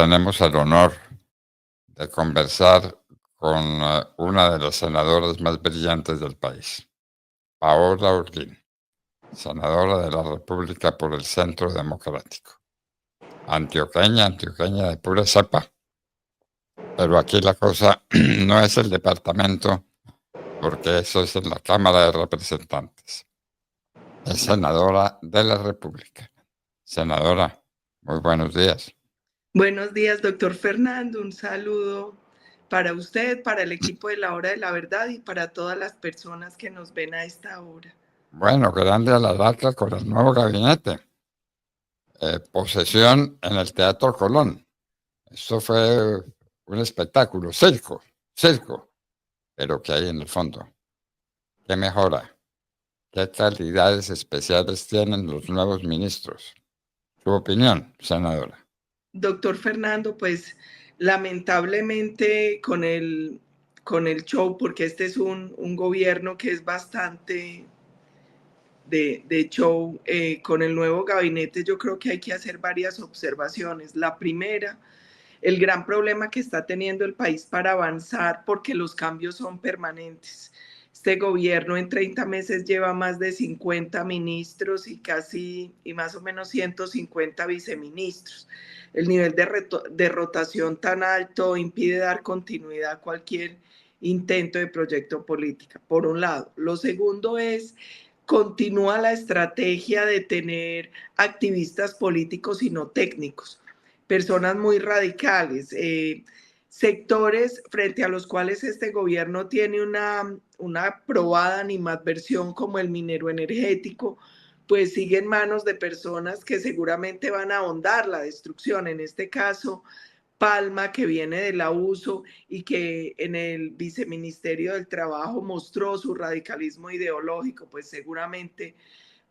Tenemos el honor de conversar con una de las senadoras más brillantes del país, Paola Urquín, senadora de la República por el Centro Democrático. Antioqueña de pura cepa, pero aquí la cosa no es el departamento, porque eso es en la Cámara de Representantes. Es senadora de la República. Senadora, muy buenos días. Buenos días, doctor Fernando. Un saludo para usted, para el equipo de la Hora de la Verdad y para todas las personas que nos ven a esta hora. Bueno, grande alaraca con el nuevo gabinete. Posesión en el Teatro Colón. Eso fue un espectáculo, circo. Pero ¿qué hay en el fondo? ¿Qué mejora? ¿Qué calidades especiales tienen los nuevos ministros? Su opinión, senadora. Doctor Fernando, pues lamentablemente con el show, porque este es un gobierno que es bastante de show, con el nuevo gabinete yo creo que hay que hacer varias observaciones. La primera, el gran problema que está teniendo el país para avanzar, porque los cambios son permanentes. Este gobierno en 30 meses lleva más de 50 ministros y más o menos 150 viceministros. El nivel de rotación tan alto impide dar continuidad a cualquier intento de proyecto político, por un lado. Lo segundo es, continúa la estrategia de tener activistas políticos y no técnicos, personas muy radicales, sectores frente a los cuales este gobierno tiene una probada animadversión, como el minero energético, pues sigue en manos de personas que seguramente van a ahondar la destrucción. En este caso, Palma, que viene del abuso y que en el viceministerio del Trabajo mostró su radicalismo ideológico, pues seguramente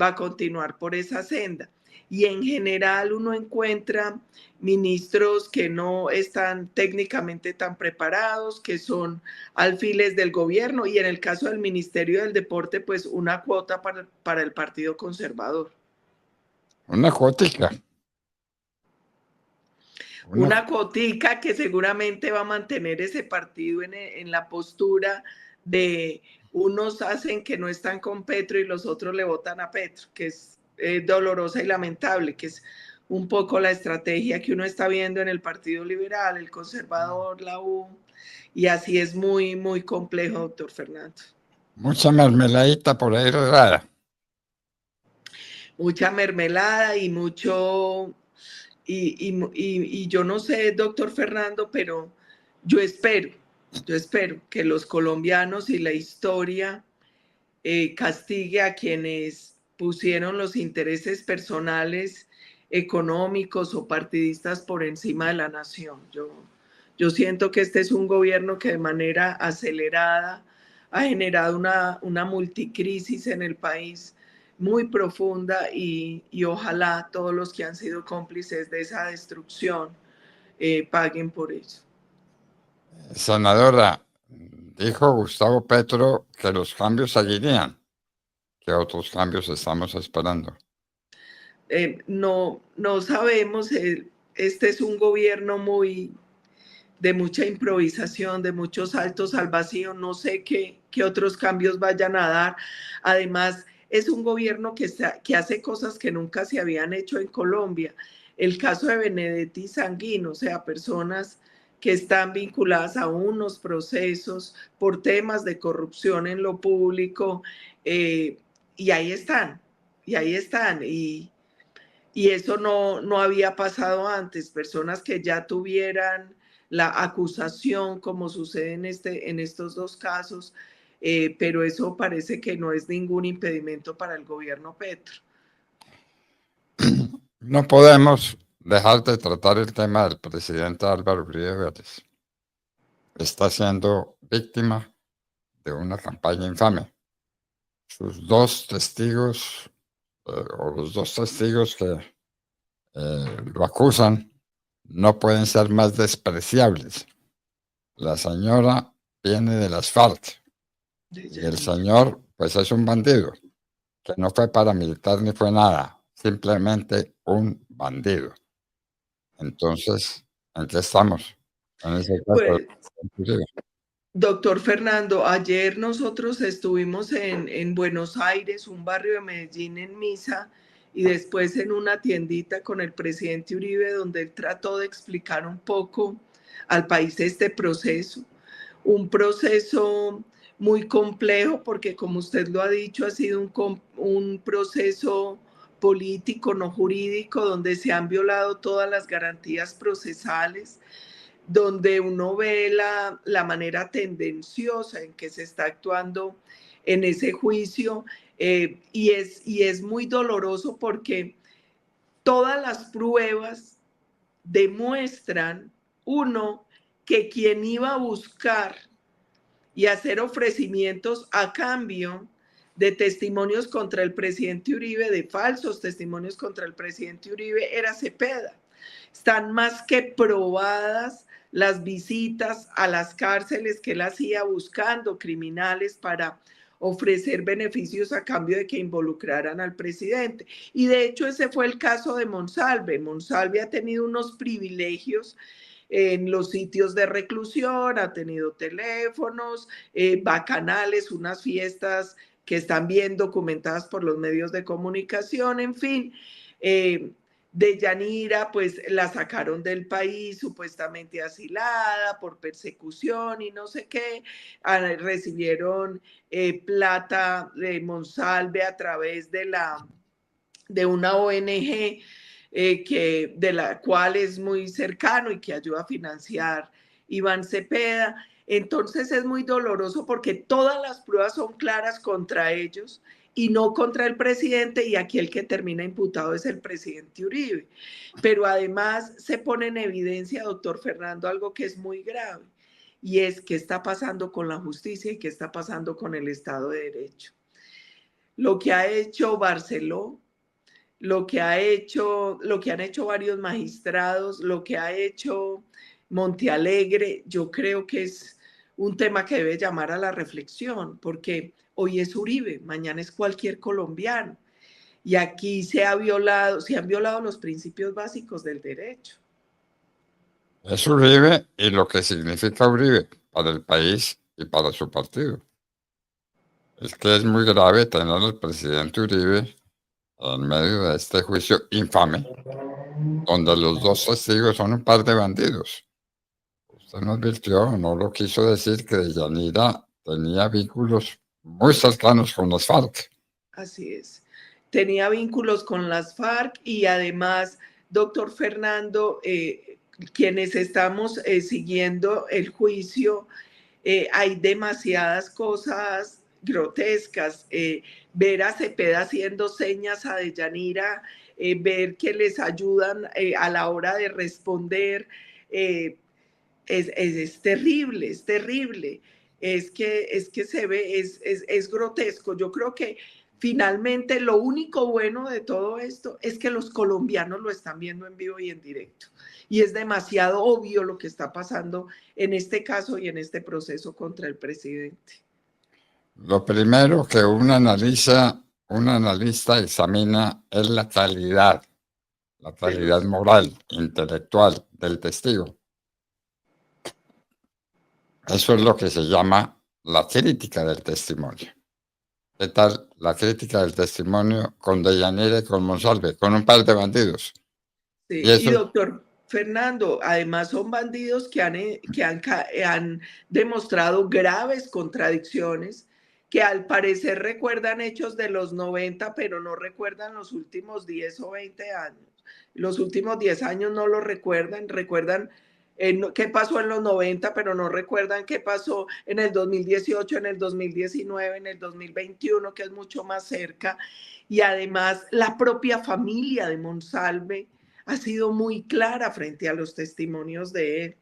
va a continuar por esa senda. Y en general uno encuentra ministros que no están técnicamente tan preparados, que son alfiles del gobierno, y en el caso del Ministerio del Deporte, pues una cuota para el Partido Conservador. Una cuotica. Una cuotica que seguramente va a mantener ese partido en la postura de unos hacen que no están con Petro y los otros le votan a Petro, que es dolorosa y lamentable, que es un poco la estrategia que uno está viendo en el Partido Liberal, el Conservador, la U, y así es muy, muy complejo, doctor Fernando. Mucha mermeladita por ahí rara. Mucha mermelada y mucho... Y yo no sé, doctor Fernando, pero yo espero que los colombianos y la historia castigue a quienes pusieron los intereses personales, económicos o partidistas por encima de la nación. Yo siento que este es un gobierno que de manera acelerada ha generado una multicrisis en el país muy profunda y ojalá todos los que han sido cómplices de esa destrucción paguen por eso. Senadora, dijo Gustavo Petro que los cambios seguirían. ¿Qué otros cambios estamos esperando? No sabemos, este es un gobierno de mucha improvisación, de muchos saltos al vacío, no sé qué otros cambios vayan a dar. Además, es un gobierno que hace cosas que nunca se habían hecho en Colombia. El caso de Benedetti Sanguino, o sea, personas que están vinculadas a unos procesos por temas de corrupción en lo público, y ahí están, y eso no había pasado antes, personas que ya tuvieran la acusación, como sucede en estos dos casos, pero eso parece que no es ningún impedimento para el gobierno Petro. No podemos dejar de tratar el tema del presidente Álvaro Uribe Vélez. Está siendo víctima de una campaña infame. Sus dos testigos, o los dos testigos que lo acusan, no pueden ser más despreciables. La señora viene de las FARC y el señor, pues, es un bandido, que no fue paramilitar ni fue nada, simplemente un bandido. Entonces, ¿En qué estamos? En ese caso, Pues, doctor Fernando, ayer nosotros estuvimos en Buenos Aires, un barrio de Medellín, en misa, y después en una tiendita con el presidente Uribe, donde él trató de explicar un poco al país este proceso. Un proceso muy complejo porque, como usted lo ha dicho, ha sido un proceso político, no jurídico, donde se han violado todas las garantías procesales, donde uno ve la manera tendenciosa en que se está actuando en ese juicio, y es muy doloroso porque todas las pruebas demuestran, uno, que quien iba a buscar y hacer ofrecimientos a cambio de testimonios contra el presidente Uribe, de falsos testimonios contra el presidente Uribe, era Cepeda. Están más que probadas las visitas a las cárceles que él hacía buscando criminales para ofrecer beneficios a cambio de que involucraran al presidente. Y de hecho ese fue el caso de Monsalve. Monsalve ha tenido unos privilegios en los sitios de reclusión, ha tenido teléfonos, bacanales, unas fiestas que están bien documentadas por los medios de comunicación, en fin. De Yanira, pues la sacaron del país supuestamente asilada por persecución y no sé qué. Recibieron plata de Monsalve a través de una ONG de la cual es muy cercano y que ayuda a financiar Iván Cepeda. Entonces es muy doloroso porque todas las pruebas son claras contra ellos y no contra el presidente, y aquí el que termina imputado es el presidente Uribe. Pero además se pone en evidencia, doctor Fernando, algo que es muy grave, y es qué está pasando con la justicia y qué está pasando con el Estado de Derecho. Lo que ha hecho Barceló, lo que han hecho varios magistrados, lo que ha hecho Montealegre, yo creo que es un tema que debe llamar a la reflexión, porque hoy es Uribe, mañana es cualquier colombiano, y aquí se han violado los principios básicos del derecho. es Uribe y lo que significa Uribe para el país y para su partido. Es que es muy grave tener al presidente Uribe en medio de este juicio infame, donde los dos testigos son un par de bandidos. Usted no advirtió, no lo quiso decir, que Yanira tenía vínculos muy cercanos con los FARC. Así es. Tenía vínculos con las FARC y además, doctor Fernando, quienes estamos siguiendo el juicio, hay demasiadas cosas grotescas. Ver a Cepeda haciendo señas a Deyanira, ver que les ayudan a la hora de responder, es terrible, es terrible. Es que se ve, es grotesco. Yo creo que finalmente lo único bueno de todo esto es que los colombianos lo están viendo en vivo y en directo. Y es demasiado obvio lo que está pasando en este caso y en este proceso contra el presidente. Lo primero que un analista examina es la calidad moral, intelectual del testigo. Eso es lo que se llama la crítica del testimonio. ¿Qué tal la crítica del testimonio con Deyanira y con Monsalve, con un par de bandidos? Y Sí, y eso, doctor Fernando, además son bandidos han demostrado graves contradicciones, que al parecer recuerdan hechos de los 90, pero no recuerdan los últimos 10 o 20 años. Los últimos 10 años no lo recuerdan, recuerdan qué pasó en los 90, pero no recuerdan qué pasó en el 2018, en el 2019, en el 2021, que es mucho más cerca. Y además la propia familia de Monsalve ha sido muy clara frente a los testimonios de él.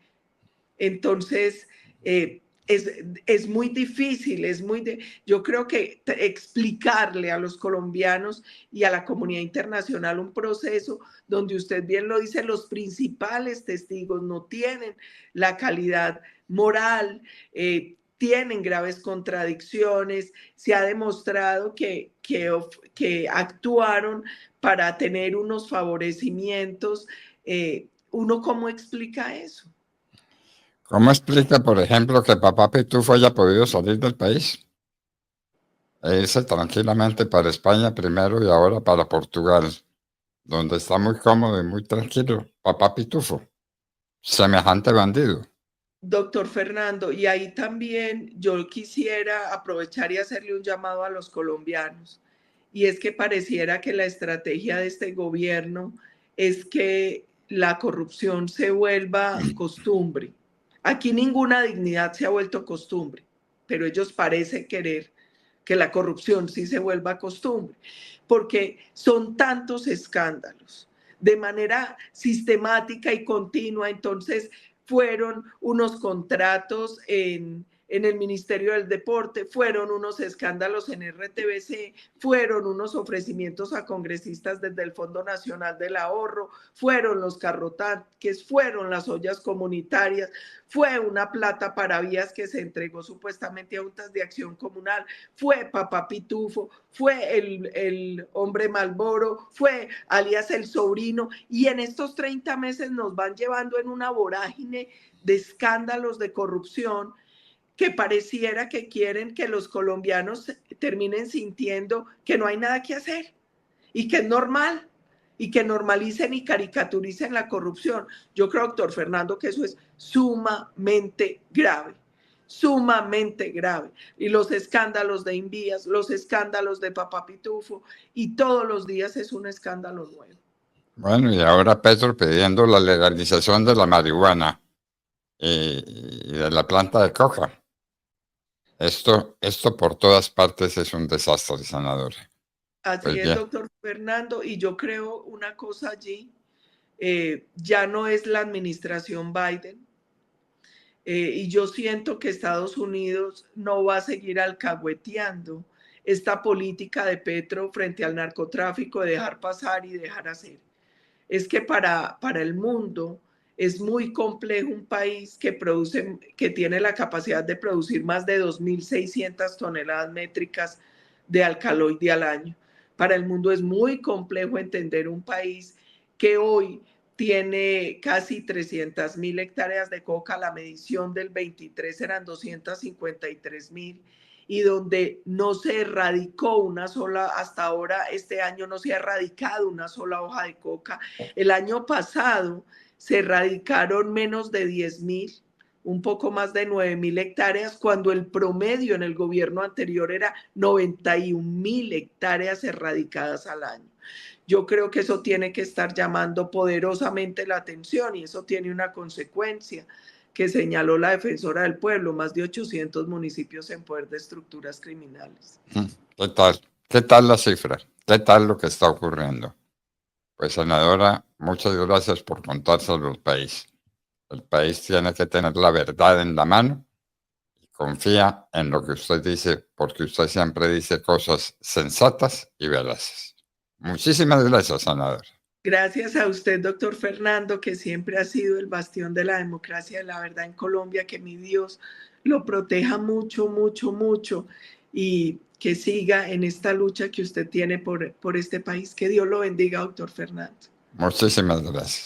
Entonces, es muy difícil, yo creo que explicarle a los colombianos y a la comunidad internacional un proceso donde usted bien lo dice, los principales testigos no tienen la calidad moral, tienen graves contradicciones, se ha demostrado que actuaron para tener unos favorecimientos, ¿uno cómo explica eso? ¿Cómo explica, por ejemplo, que papá Pitufo haya podido salir del país e irse tranquilamente para España primero y ahora para Portugal, donde está muy cómodo y muy tranquilo? Papá Pitufo, semejante bandido. Doctor Fernando, y ahí también yo quisiera aprovechar y hacerle un llamado a los colombianos. Y es que pareciera que la estrategia de este gobierno es que la corrupción se vuelva costumbre. Aquí ninguna dignidad se ha vuelto costumbre, pero ellos parecen querer que la corrupción sí se vuelva costumbre, porque son tantos escándalos de manera sistemática y continua. Entonces, fueron unos contratos en el Ministerio del Deporte, fueron unos escándalos en RTBC, fueron unos ofrecimientos a congresistas desde el Fondo Nacional del Ahorro, fueron los carrotanques, fueron las ollas comunitarias, fue una plata para vías que se entregó supuestamente a juntas de acción comunal, fue Papá Pitufo, fue el hombre Malboro, fue alias el sobrino, y en estos 30 meses nos van llevando en una vorágine de escándalos de corrupción que pareciera que quieren que los colombianos terminen sintiendo que no hay nada que hacer y que es normal y que normalicen y caricaturicen la corrupción. Yo creo, doctor Fernando, que eso es sumamente grave, sumamente grave. Y los escándalos de Invías, los escándalos de Papá Pitufo, y todos los días es un escándalo nuevo. Bueno, y ahora Petro pidiendo la legalización de la marihuana y de la planta de coca. Esto por todas partes es un desastre, senador. Así Pues es, bien, doctor Fernando, y yo creo una cosa allí, ya no es la administración Biden, y yo siento que Estados Unidos no va a seguir alcahueteando esta política de Petro frente al narcotráfico, de dejar pasar y dejar hacer. Es que para el mundo es muy complejo un país que produce, que tiene la capacidad de producir más de 2.600 toneladas métricas de alcaloide al año. Para el mundo es muy complejo entender un país que hoy tiene casi 300.000 hectáreas de coca, la medición del 23 eran 253.000, y donde no se erradicó una sola, hasta ahora este año no se ha erradicado una sola hoja de coca. El año pasado se erradicaron menos de 10.000, un poco más de 9.000 hectáreas, cuando el promedio en el gobierno anterior era 91.000 hectáreas erradicadas al año. Yo creo que eso tiene que estar llamando poderosamente la atención, y eso tiene una consecuencia que señaló la defensora del pueblo: más de 800 municipios en poder de estructuras criminales. ¿qué tal? ¿Qué tal la cifra? ¿Qué tal lo que está ocurriendo? Pues, senadora, muchas gracias por contárselo al país. El país tiene que tener la verdad en la mano y confía en lo que usted dice, porque usted siempre dice cosas sensatas y veraces. Muchísimas gracias, senador. Gracias a usted, doctor Fernando, que siempre ha sido el bastión de la democracia y de la verdad en Colombia. Que mi Dios lo proteja mucho, mucho, mucho, y que siga en esta lucha que usted tiene por este país. Que Dios lo bendiga, doctor Fernando. Muchísimas gracias.